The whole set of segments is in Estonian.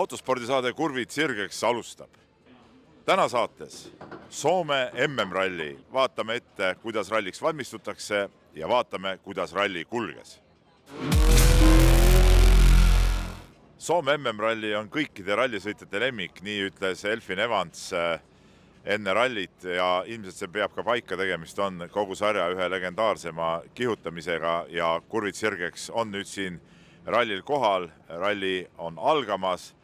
Autospordisaade Kurvid sirgeks alustab. Täna saates Soome MM-ralli. Vaatame ette, kuidas ralliks valmistutakse ja vaatame, kuidas ralli kulges. Soome MM-ralli on kõikide rallisõitjate lemmik, nii ütles Elfyn Evans enne rallit ja ilmselt see peab ka paika, tegemist on kogu sarja ühe legendaarsema kihutamisega ja Kurvid sirgeks on nüüd siin rallil kohal. Ralli on algamas.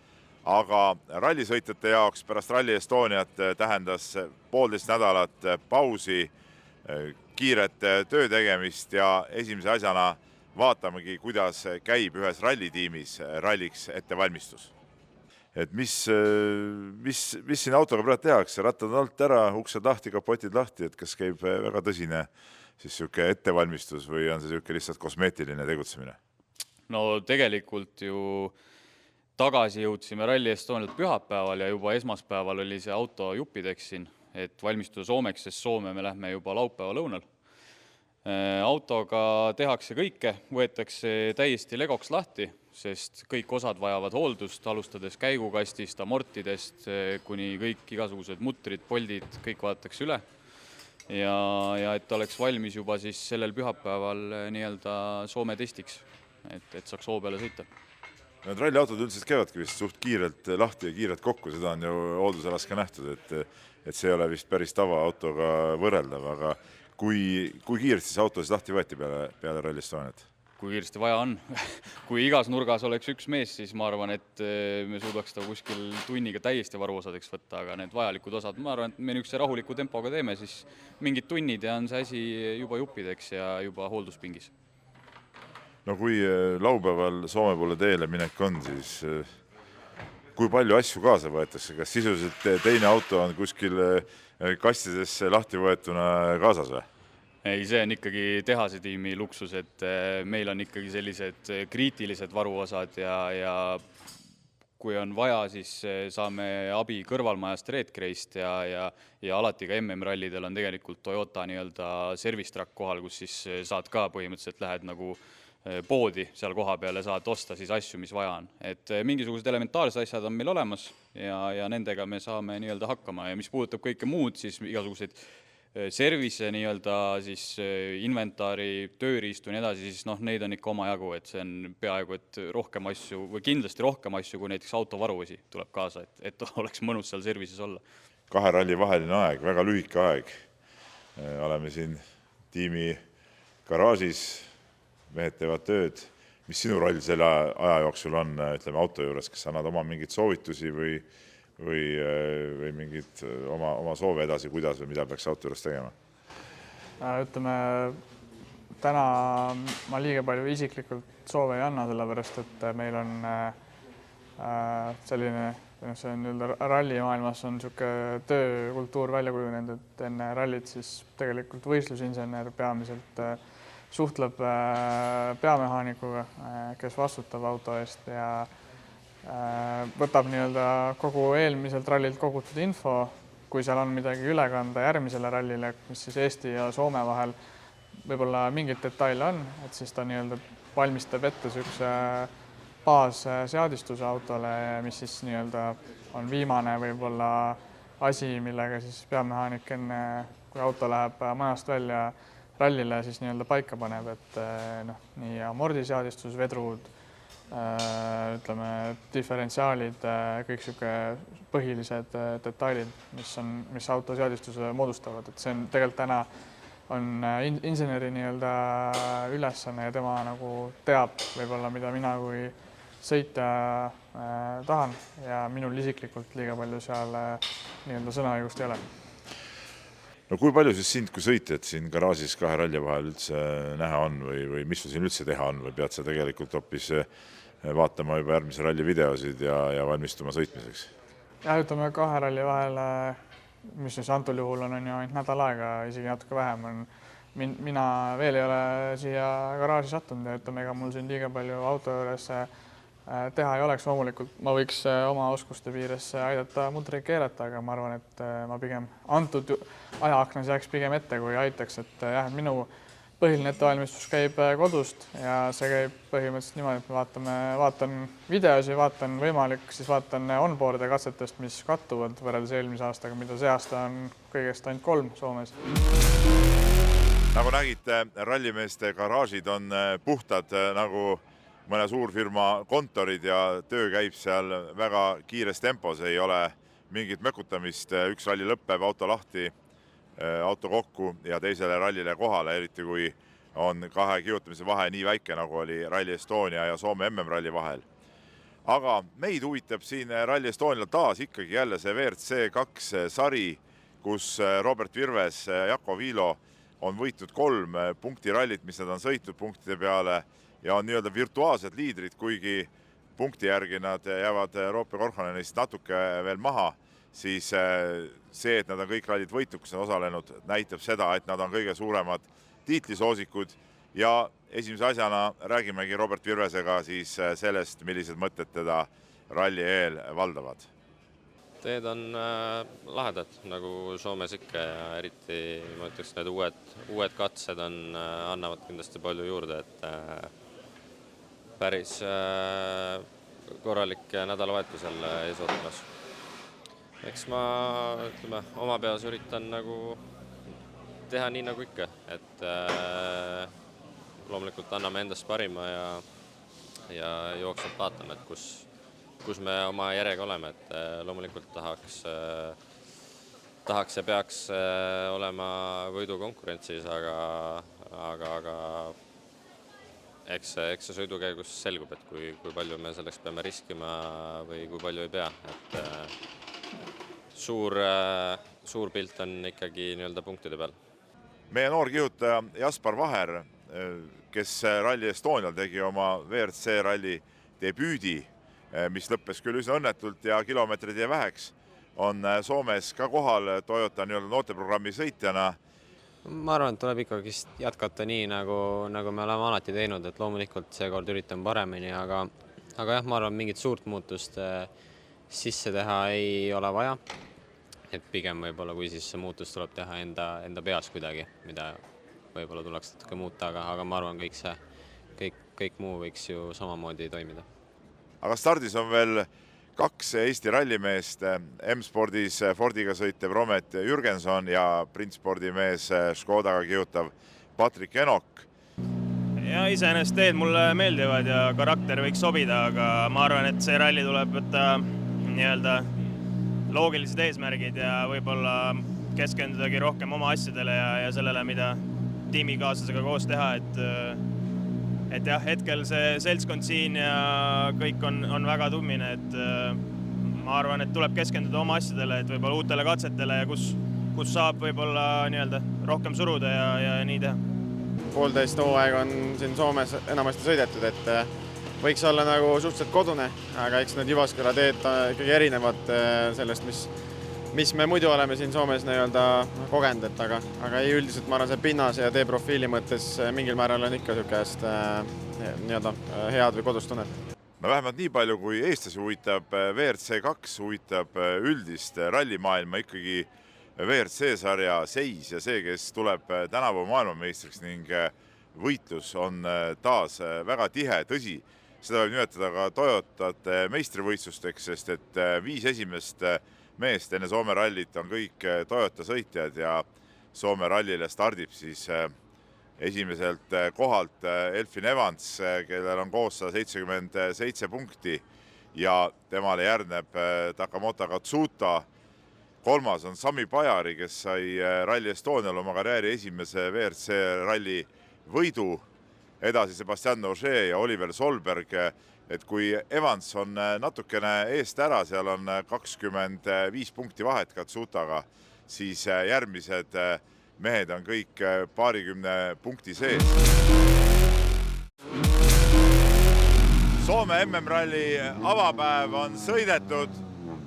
Aga rallisõitjate jaoks pärast Rally Estoniat tähendas 1,5 nädalat pausi, kiiret töö tegemist ja esimese asjana vaatamegi, kuidas käib ühes rallitiimis ralliks ettevalmistus. Et mis siin autoga praegu tehakse? Rattad on alt ära, uksed lahti, kapotid lahti, et kas käib väga tõsine siis siuke ettevalmistus või on see siuke lihtsalt kosmeetiline tegutsemine? No tegelikult ju tagasi jõudsime Rally Estonialt pühapäeval ja juba esmaspäeval oli see auto juppideks siin, et valmistuda Soomeks, sest Soome me lähme juba laupäeva lõunal. Autoga tehakse kõike, võetakse täiesti legoks lahti, sest kõik osad vajavad hooldust, alustades käigukastist, amortidest, kuni kõik igasugused mutrid, poldid, kõik vaadatakse üle. Ja et oleks valmis juba siis sellel pühapäeval nii-öelda Soome testiks, et saaks hoo peale sõita. Need ralliautod üldiselt käivadki vist suht kiirelt lahti ja kiirelt kokku, seda on ju hooldusalas ka nähtud, et see ei ole vist päris tavaautoga võrreldav, aga kui kiiresti see auto siis lahti võeti peale Rally Estoniat? Kui kiiresti vaja on. Kui igas nurgas oleks üks mees, siis ma arvan, et me suudaks ta kuskil tunniga täiesti varuosadeks võtta, aga need vajalikud osad, ma arvan, et me niisuguse rahuliku tempoga teeme, siis mingid tunnid ja on see asi juba juppideks ja juba hoolduspingis. No kui laupäeval Soome poole teele minek on, siis kui palju asju kaasa võetakse? Kas sisuliselt teine auto on kuskil kastidesse lahti võetuna kaasas või? Ei, see on ikkagi tehase tiimi luksus, et meil on ikkagi sellised kriitilised varuosad ja kui on vaja, siis saame abi kõrvalmajast Redcreist ja alati ka MM-rallidel on tegelikult Toyota nii-öelda service track kohal, kus siis saad ka põhimõtteliselt lähed nagu poodi seal koha peale, saad osta siis asju, mis vaja on. Et mingisugused elementaarsed asjad on meil olemas ja nendega me saame nii-öelda hakkama ja mis puudutab kõike muud, siis igasugused service nii-öelda siis inventaari, tööriistu ja nii edasi, siis neid on ikka omajagu, et see on peaaegu, et rohkem asju või kindlasti rohkem asju, kui näiteks autovaruosi tuleb kaasa, et oleks mõnus seal services olla. 2 ralli vaheline aeg, väga lühike aeg. Oleme siin tiimi garaažis, mehed teevad tööd. Mis sinu roll selle aja jooksul on, ütleme, auto juures? Kas annad oma mingid soovitusi või mingid oma soove edasi, kuidas või mida peaks auto juures tegema? Ütleme, täna ma liiga palju isiklikult soove ei anna, sellepärast, et meil on selline, see on rallimaailmas on niisugune töökultuur välja kujunenud, et enne rallit siis tegelikult võistlusinsener peamiselt suhtleb peamehhaanikuga, kes vastutab auto eest ja võtab nii-öelda kogu eelmiselt rallilt kogutud info, kui seal on midagi üle kanda järgmisele rallile, mis siis Eesti ja Soome vahel võib-olla mingid detaile on, et siis ta nii-öelda valmistab ette niisuguse baasseadistuse autole, mis siis nii-öelda on viimane võib-olla asi, millega siis peamehaanik enne, kui auto läheb majast välja rallile, siis nii-öelda paika paneb, et nii amordiseadistus, vedrud, ütleme, diferentsiaalid, kõik siuke põhilised detailid, mis autoseadistuse moodustavad, et see on tegelikult täna on inseneri nii-öelda ülesanne ja tema nagu teab võib-olla, mida mina kui sõitja tahan ja minul isiklikult liiga palju seal nii-öelda sõnaõigust ei ole. No kui palju siis sind kui sõitjat siin garaažis 2 ralli vahel üldse näha on või mis sul siin üldse teha on või pead sa tegelikult hoopis vaatama juba järgmise ralli videosid ja valmistuma sõitmiseks? Ja ütleme 2 ralli vahel, mis siis antul juhul on ju ainult nädal aega, isegi natuke vähem on. Mina veel ei ole siia garaaži sattunud ja ütleme, ega mul siin liiga palju auto juures teha ei oleks. Loomulikult ma võiks oma oskuste piires aidata mutreid keerata, aga ma arvan, et ma pigem antud ajaaknas jääks pigem ette, kui aitaks, et jah, minu põhiline ettevalmistus käib kodust ja see käib põhimõtteliselt niimoodi, et me vaatan videosi, vaatan onboard'e katsetest, mis kattuvad võrreldes eelmise aastaga, mida see aasta on kõigest ainult 3 Soomes. Nagu nägite, rallimeeste garaažid on puhtad nagu mõne suurfirma kontorid ja töö käib seal väga kiires tempos, ei ole mingit mökutamist, üks ralli lõpeb, auto lahti, auto kokku ja teisele rallile kohale, eriti kui on 2 kihutamise vahe nii väike, nagu oli Rally Estonia ja Soome MM-ralli vahel. Aga meid huvitab siin Rally Estonial taas ikkagi jälle see WRC 2 sari, kus Robert Virves ja Jaakko Viilo on võitnud 3 punktirallit, mis nad on sõitnud punktide peale ja on nii-öelda virtuaalsed liidrid, kuigi punkti järgi nad jäävad Roope Korhonenist natuke veel maha, siis see, et nad on kõik rallid võitnud, kus on osalenud, näitab seda, et nad on kõige suuremad tiitlisoosikud ja esimese asjana räägimegi Robert Virvesega siis sellest, millised mõtted teda ralli eel valdavad. Teed on lahedad, nagu Soomes ikka ja eriti ma ütleks, need uued katsed annavad kindlasti palju juurde, et päris korralik nädalavahetusel ees ootamas. Eks ma oma peas üritan nagu teha nii nagu ikka, et loomulikult anname endast parima ja jooksvalt vaatame, et kus me oma järjega oleme, et loomulikult tahaks ja peaks olema võidukonkurentsis, aga eks see sõidu käigus selgub, et kui palju me selleks peame riskima või kui palju ei pea, et suur pilt on ikkagi nii-öelda punktide peal. Meie noor kihutaja Jaspar Vaher, kes Rally Estonial tegi oma WRC ralli debüüdi, mis lõppes küll üsna õnnetult ja kilomeetrid jäi väheks, on Soomes ka kohal Toyota nii-öelda noorteprogrammi sõitjana. Ma arvan, et tuleb ikkagi jätkata nii, nagu me oleme alati teinud, et loomulikult seekord üritan paremini, aga jah, ma arvan, mingit suurt muutust sisse teha ei ole vaja. Et pigem võib-olla, kui siis see muutus tuleb teha enda peas kuidagi, mida võib-olla tuleks natuke muuta, aga ma arvan, kõik muu võiks ju samamoodi toimida. Aga stardis on veel 2 Eesti rallimeest, M-spordis Fordiga sõitev Romet Jürgenson ja printspordimees Škodaga kihutav Patrik Enok. Ja iseenesest teed mulle meeldivad ja karakter võiks sobida, aga ma arvan, et see ralli tuleb võtta nii-öelda loogilised eesmärgid ja võib-olla keskendudagi rohkem oma asjadele ja sellele, mida tiimikaaslasega koos teha, et jah, hetkel see seltskond siin ja kõik on väga tummine, et ma arvan, et tuleb keskenduda oma asjadele, et võib-olla uutele katsetele ja kus saab võib-olla nii-öelda rohkem suruda ja nii teha. Poolteist hooaeg on siin Soomes enamasti sõidetud, et võiks olla nagu suhteliselt kodune, aga eks need Jyvaskyla teed ikkagi erinevad sellest, mis me muidu oleme siin Soomes nii-öelda kogenud, aga ei üldiselt ma arvan, see pinnas ja teeprofiili mõttes mingil määral on ikka niisugust nii-öelda head või kodust tunnet. No vähemalt nii palju, kui eestlasi huvitab WRC 2, huvitab üldist rallimaailma ikkagi WRC-sarja seis ja see, kes tuleb tänavu maailmameistriks ning võitlus on taas väga tihe, tõsi. Seda võib nimetada ka Toyotate meistrivõistlusteks, sest et 5 esimest meest enne Soome rallit on kõik Toyota sõitjad ja Soome rallile stardib siis esimeselt kohalt Elfyn Evans, kellel on koos 177 punkti ja temale järgneb Takamoto Katsuta. 3. on Sami Pajari, kes sai Rally Estonial oma karjääri esimese WRC ralli võidu. Edasi Sebastian Ogier ja Oliver Solberg, et kui Evans on natukene eest ära, seal on 25 punkti vahet Katsutaga, siis järgmised mehed on kõik paarikümne punkti sees. Soome MM-ralli avapäev on sõidetud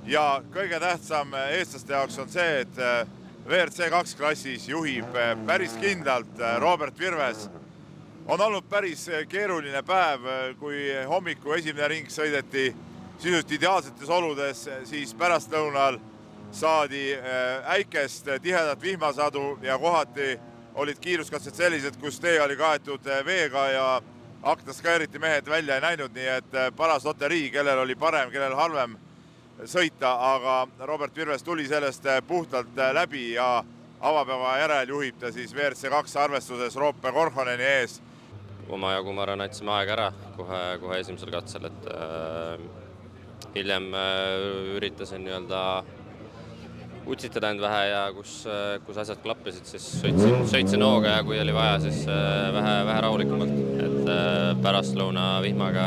ja kõige tähtsam eestlaste jaoks on see, et WRC 2 klassis juhib päris kindlalt Robert Virves. On olnud päris keeruline päev, kui hommiku esimene ring sõideti sisuliselt ideaalsetes oludes, siis pärastlõunal saadi äikest tihedat vihmasadu ja kohati olid kiiruskatsed sellised, kus tee oli kaetud veega ja aknast ka eriti mehed välja ei näinud, nii et paras loterii, kellel oli parem, kellel halvem sõita, aga Robert Virves tuli sellest puhtalt läbi ja avapäeva järel juhib ta siis WRC2 arvestuses Roope Korhoneni ees. Omajagu ma arvan, andsime aega ära kohe esimesel katsel, et hiljem üritasin nii-öelda utsitada end vähe ja kus asjad klappisid, siis sõitsin hooga ja kui oli vaja, siis vähe rahulikumalt. Et pärastlõuna vihmaga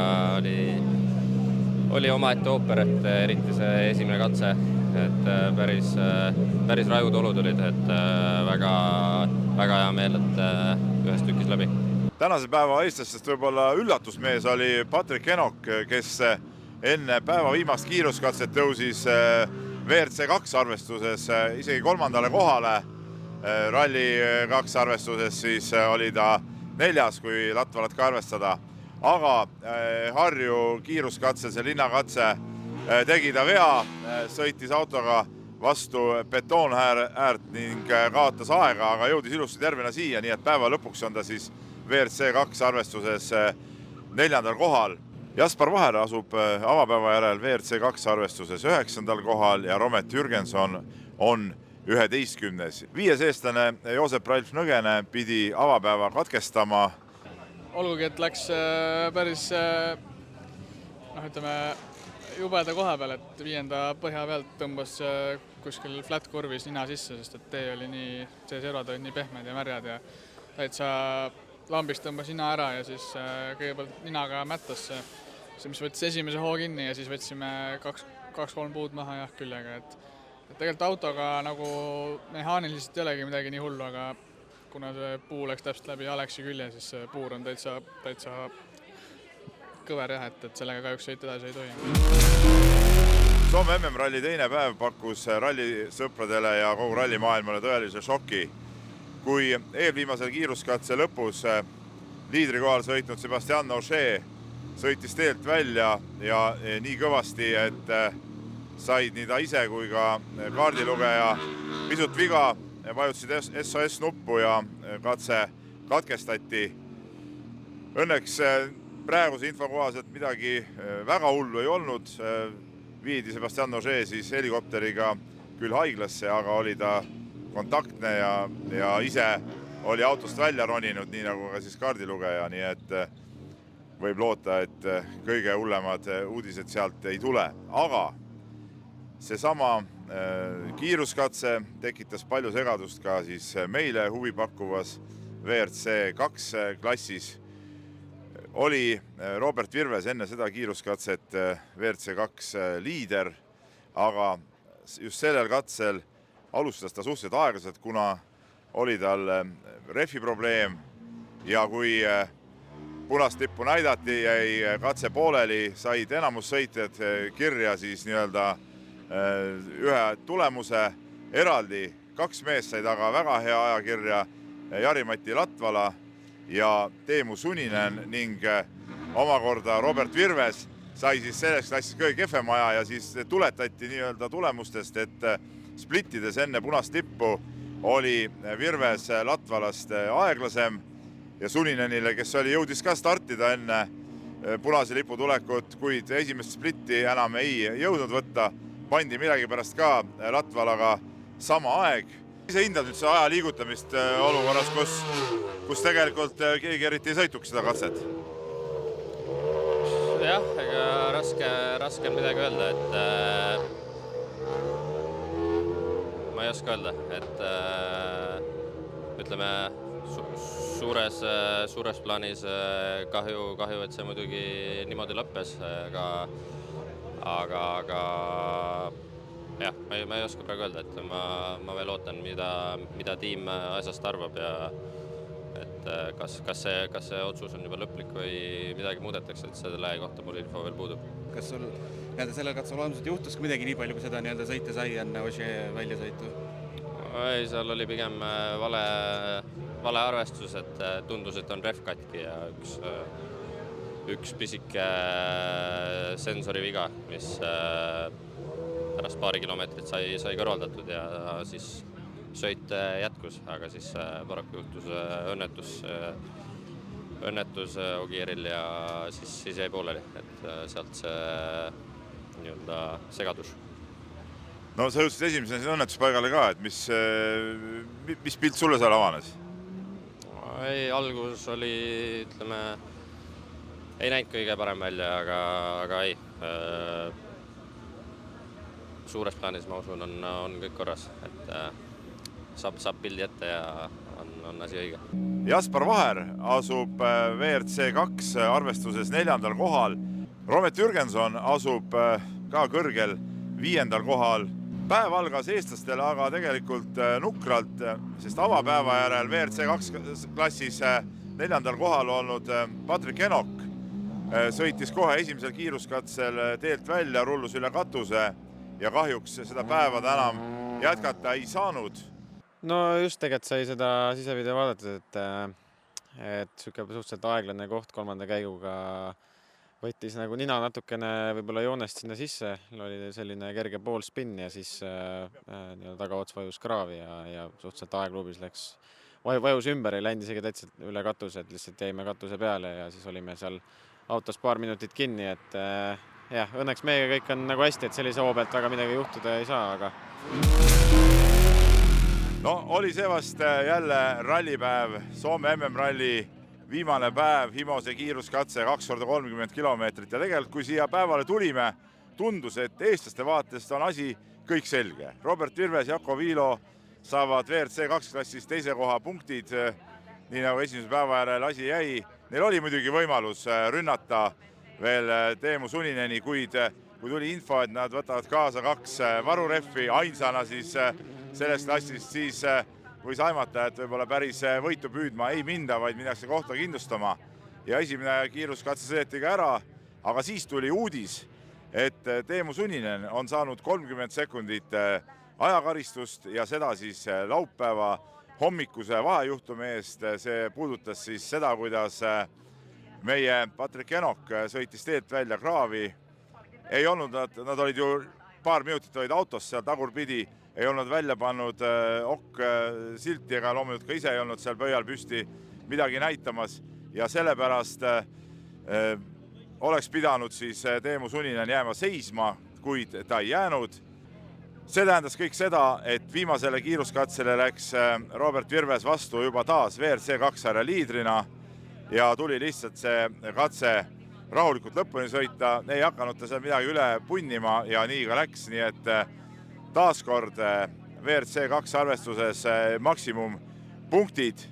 oli omaette ooper, et eriti see esimene katse, et päris rajud olud olid, et väga hea meel, et ühes tükis läbi. Tänase päeva eestlastest võib-olla üllatusmees oli Patrick Enok, kes enne päeva viimast kiiruskatset tõusis WRC2 arvestuses isegi 3. kohale. Ralli 2 arvestuses siis oli ta 4., kui Latvalat ka arvestada. Aga Harju kiiruskatse, see linnakatse, tegi ta vea, sõitis autoga vastu betoonäärt ning kaotas aega, aga jõudis ilusti tervena siia, nii et päeva lõpuks on ta siis WRC2 arvestuses 4. kohal. Jaspar Vaher asub avapäeva järel WRC2 arvestuses 9. kohal ja Romet Jürgenson on 11. Viies eestlane Joosep Ralf Nõgene pidi avapäeva katkestama. Olgugi, et läks päris jubeda koha peal, et 5. põhja pealt tõmbas kuskil flat kurvis nina sisse, sest et tee oli nii, servad olid nii pehmed ja märjad ja täitsa lambist tõmbas nina ära ja siis kõigepealt ninaga mättas see, mis võttis esimese hoo kinni ja siis võtsime 2-3 puud maha küljega. Et tegelikult autoga nagu mehaaniliselt ei olegi midagi nii hullu, aga kuna see puu läks täpselt läbi Aleksi külje, siis see puur on täitsa kõver jah, et sellega kahjuks sõita edasi ei tohi. Soome MM-ralli teine päev pakkus rallisõpradele ja kogu rallimaailmale tõelise šoki. Kui eelviimasel kiiruskatse lõpus liidrikohal sõitnud Sebastian Ogier sõitis teelt välja ja nii kõvasti, et said nii ta ise kui ka kaardilugeja pisut viga, vajutasid SOS-nuppu ja katse katkestati. Õnneks praeguse info kohaselt midagi väga hullu ei olnud. Viidi Sebastian Ogier siis helikopteriga küll haiglasse, aga oli ta kontaktne ja ise oli autost välja roninud, nii nagu ka siis kaardilugeja, nii et võib loota, et kõige hullemad uudised sealt ei tule. Aga seesama kiiruskatse tekitas palju segadust ka siis meile huvipakkuvas WRC2 klassis. Oli Robert Virves enne seda kiiruskatset WRC2 liider, aga just sellel katsel alustas ta suhteliselt aeglaselt, kuna oli tal refi probleem ja kui punast tippu näidati, jäi katse pooleli, said enamus sõitjad kirja siis nii-öelda ühe tulemuse eraldi. 2 meest said aga väga hea ajakirja, Jari-Matti Latvala ja Teemu Suninen ning omakorda Robert Virves sai siis selles klassis kõige kehvem aja ja siis tuletati nii-öelda tulemustest, et splittides enne punast tippu oli Virves Latvalast aeglasem ja Suninenile, kes jõudis ka startida enne punase lipu tulekut, kuid esimest splitti enam ei jõudnud võtta, pandi midagi pärast ka Latvalaga sama aeg. Ise hindad nüüd see aja liigutamist olukorras, kus tegelikult keegi eriti ei sõituks seda katset? Jah, ega raske on midagi öelda, et ma ei oska öelda, et ütleme suures plaanis kahju, et see muidugi niimoodi lõppes, aga jah, ma ei oska praegu öelda, et ma veel ootan, mida tiim asjast arvab ja et kas see otsus on juba lõplik või midagi muudetakse, et selle kohta mul info veel puudub. Kas sul sellel katsel olemused juhtus midagi nii palju, kui seda sõita sai enne Ogier väljasõitu? Ei, seal oli pigem vale arvestus, et tundus, et on ref katki ja üks pisike sensori viga, mis pärast paari kilomeetrit sai kõrvaldatud ja siis sõit jätkus, aga siis paraku juhtus õnnetus Ogieril ja siis jäi pooleli, et sealt see nii-öelda segadus. No sa jõudsid esimesena siin õnnetuspaigale ka, et mis pilt sulle seal avanes? Ei, algus oli, ütleme, ei näinud kõige parem välja, aga ei. Suures plaanis, ma usun, on kõik korras, et saab pildi ette ja on asi õige. Jaspar Vaher asub WRC2 arvestuses 4. kohal. Romet Jürgenson asub ka kõrgel 5. kohal. Päev algas eestlastele aga tegelikult nukralt, sest avapäeva järel WRC2 klassis 4. kohal olnud Patrik Enok sõitis kohe esimesel kiiruskatsel teelt välja, rullus üle katuse ja kahjuks seda päeva enam jätkata ei saanud. No just tegelikult sai seda sisevideo vaadates, et siuke suhteliselt aeglane koht 3. käiguga võttis nagu nina natukene võib-olla joonest sinna sisse, oli selline kerge poolspinn ja siis tagaots vajus kraavi ja suhteliselt aegluubis vajus ümber, ei läinud isegi täitsa üle katuse, et lihtsalt jäime katuse peale ja siis olime seal autos paar minutit kinni, et jah, õnneks meiega kõik on nagu hästi, et sellise hoo pealt väga midagi juhtuda ei saa, aga No oli seevast jälle rallipäev, Soome MM-ralli viimane päev, Himose kiiruskatse 2x30 kilomeetrit ja tegelikult kui siia päevale tulime, tundus, et eestlaste vaatest on asi kõik selge. Robert Virves, Jako Viilo saavad WRC2 klassis 2. koha punktid, nii nagu esimese päeva järel asi jäi. Neil oli muidugi võimalus rünnata veel Teemu Sunineni, kuid kui tuli info, et nad võtavad kaasa 2 varureffi, ainsana siis sellest klassist, siis võis aimata, et võib-olla päris võitu püüdma ei minda, vaid minnakse kohta kindlustama. Ja esimene kiiruskatse sõideti ka ära, aga siis tuli uudis, et Teemu Suninen on saanud 30 sekundit ajakaristust ja seda siis laupäeva hommikuse vahejuhtumi eest. See puudutas siis seda, kuidas meie Patrik Enok sõitis teelt välja kraavi. Ei olnud nad olid ju paar minutit olid autos seal tagurpidi, ei olnud välja pannud silti ega loomulikult ka ise ei olnud seal pöial püsti midagi näitamas ja sellepärast oleks pidanud siis Teemu Suninen jääma seisma, kuid ta ei jäänud. See tähendas kõik seda, et viimasele kiiruskatsele läks Robert Virves vastu juba taas WRC2 liidrina ja tuli lihtsalt see katse rahulikult lõpuni sõita, ei hakanud ta seal midagi üle punnima ja nii ka läks, nii et taaskord WRC2 arvestuses maksimumpunktid.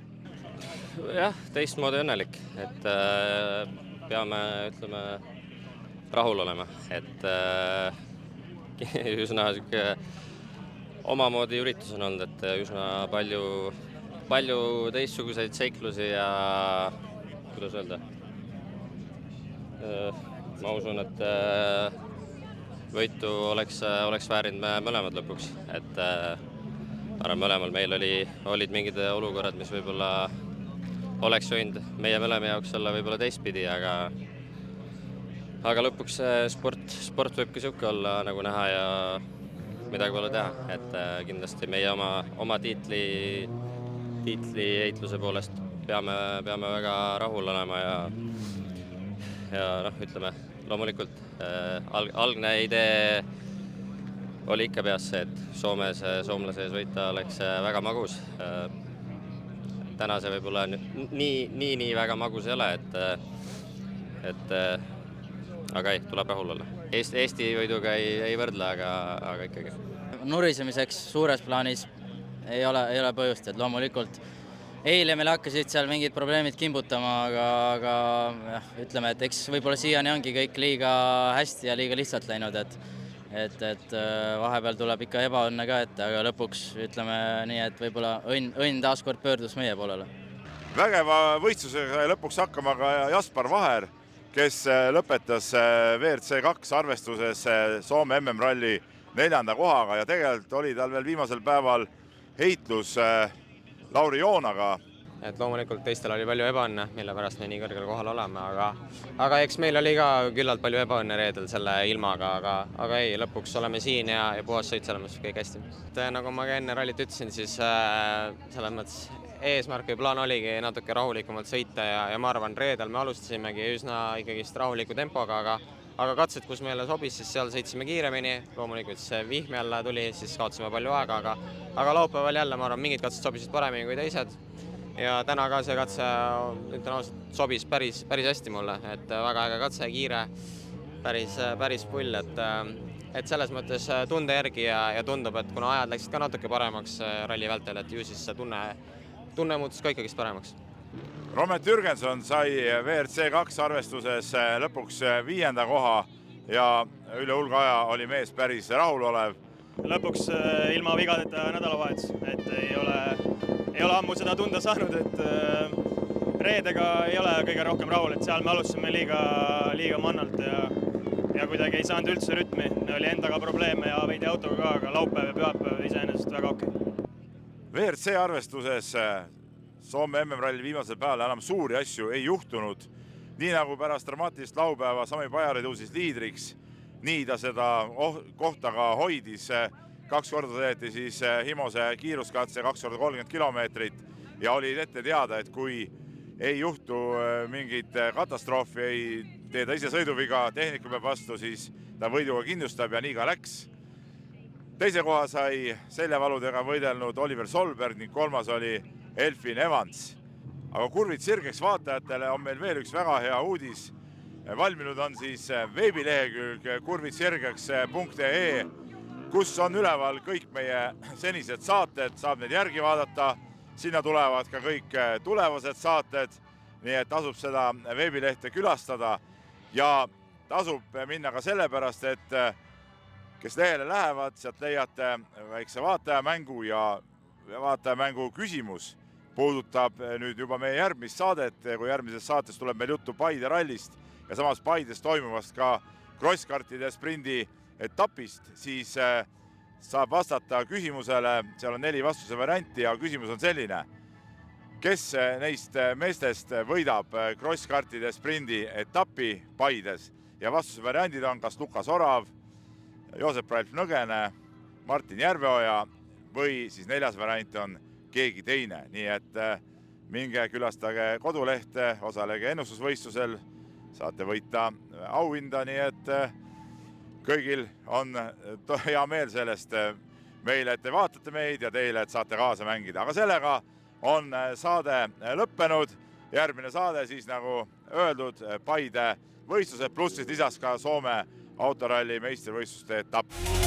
Jah, teistmoodi õnnelik, et peame, ütleme, rahul olema, et üsna omamoodi üritus on olnud, et üsna palju teistsuguseid seiklusi ja kuidas öelda, ma usun, et võitu oleks väärinud me mõlemad lõpuks, et mõlemal meil olid mingid olukorrad, mis võib-olla oleks võinud meie mõlema jaoks olla võib-olla teistpidi, aga lõpuks sport võib ka siuke olla nagu näha ja midagi pole teha, et kindlasti meie oma tiitli heitluse poolest peame väga rahul olema ja ütleme, loomulikult algne idee oli ikka peas see, et soomlase ees võita oleks väga magus. Täna see võib-olla nii väga magus ei ole, aga ei, tuleb rahul olla. Eesti võiduga ei võrdle, aga ikkagi. Nurisemiseks suures plaanis ei ole põhjust, et loomulikult eile meil hakkasid seal mingid probleemid kimbutama, aga ütleme, et eks võib-olla siiani ongi kõik liiga hästi ja liiga lihtsalt läinud, et vahepeal tuleb ikka ebaõnne ka ette, aga lõpuks ütleme nii, et võib-olla õnn taaskord pöördus meie poolele. Vägeva võistlusega sai lõpuks hakkama ka Jaspar Vaher, kes lõpetas WRC2 arvestuses Soome MM-ralli 4. kohaga ja tegelikult oli tal veel viimasel päeval heitlus Lauri Joonaga, et loomulikult teistel oli palju ebaõnne, mille pärast me nii kõrgel kohal oleme, aga eks meil oli ka küllalt palju ebaõnne reedel selle ilmaga, aga ei, lõpuks oleme siin ja puhas sõit selles mõttes kõik hästi. Nagu ma ka enne rallit ütlesin, siis selles mõttes eesmärk või plaan oligi natuke rahulikumalt sõita ja ma arvan, reedel me alustasimegi üsna ikkagist rahuliku tempoga, aga katsed, kus meile sobis, siis seal sõitsime kiiremini, loomulikult see vihm jälle tuli, siis kaotasime palju aega, aga laupäeval jälle, ma arvan, mingid katsed sobisid paremini kui teised ja täna ka see katse, ütlen ausalt, sobis päris hästi mulle, et väga äge katse, kiire, päris pull, et selles mõttes tunde järgi ja tundub, et kuna ajad läksid ka natuke paremaks ralli vältel, et ju siis see tunne muutus ka ikkagist paremaks. Romet Jürgenson sai WRC2 arvestuses lõpuks 5. koha ja üle hulga aja oli mees päris rahulolev. Lõpuks ilma vigadeta nädalavahetus, et ei ole ammu seda tunda saanud, et reedega ei ole kõige rohkem rahul, et seal me alustasime liiga mannalt ja kuidagi ei saanud üldse rütmi. Oli endaga probleeme ja veidi autoga ka, aga laupäev ja pühapäev iseenesest väga okei. WRC arvestuses Soome MM-ralli viimasel päeval enam suuri asju ei juhtunud. Nii nagu pärast dramaatilist laupäeva Sami Pajari tõusis liidriks, nii ta seda kohta ka hoidis. 2 korda teeti siis Himose kiiruskatse 2 korda 30 kilomeetrit ja oli ette teada, et kui ei juhtu mingit katastroofi, ei tee ta ise sõiduviga, tehniku peab vastu, siis ta võiduga kindlustab ja nii ka läks. Teise koha sai seljavaludega võidelnud Oliver Solberg ning 3. oli Elfyn Evans. Aga kurvid sirgeks vaatajatele on meil veel üks väga hea uudis. Valminud on siis veebilehekülg kurvidsirgeks.ee, kus on üleval kõik meie senised saated, saab need järgi vaadata. Sinna tulevad ka kõik tulevased saated, nii et tasub seda veebilehte külastada ja tasub minna ka sellepärast, et kes lehele lähevad, sealt leiate väikse vaatajamängu ja vaatajamängu küsimus puudutab nüüd juba meie järgmist saadet, kui järgmises saates tuleb meil juttu Paide rallist ja samas Paides toimuvast ka crosskartide sprindi etapist, siis saab vastata küsimusele, seal on 4 vastuse varianti ja küsimus on selline. Kes neist meestest võidab crosskartide sprindi etapi Paides ja vastuse variandid on kas Lukas Orav, Joosep Ralf Nõgene, Martin Järveoja või siis 4. variant on keegi teine. Nii et minge külastage kodulehte, osalege ennustusvõistlusel, saate võita auhinda, nii et kõigil on hea meel sellest meile, et te vaatate meid ja teile, et saate kaasa mängida. Aga sellega on saade lõppenud. Järgmine saade siis nagu öeldud Paide võistlused pluss siis lisas ka Soome autoralli meistrivõistluste etapp.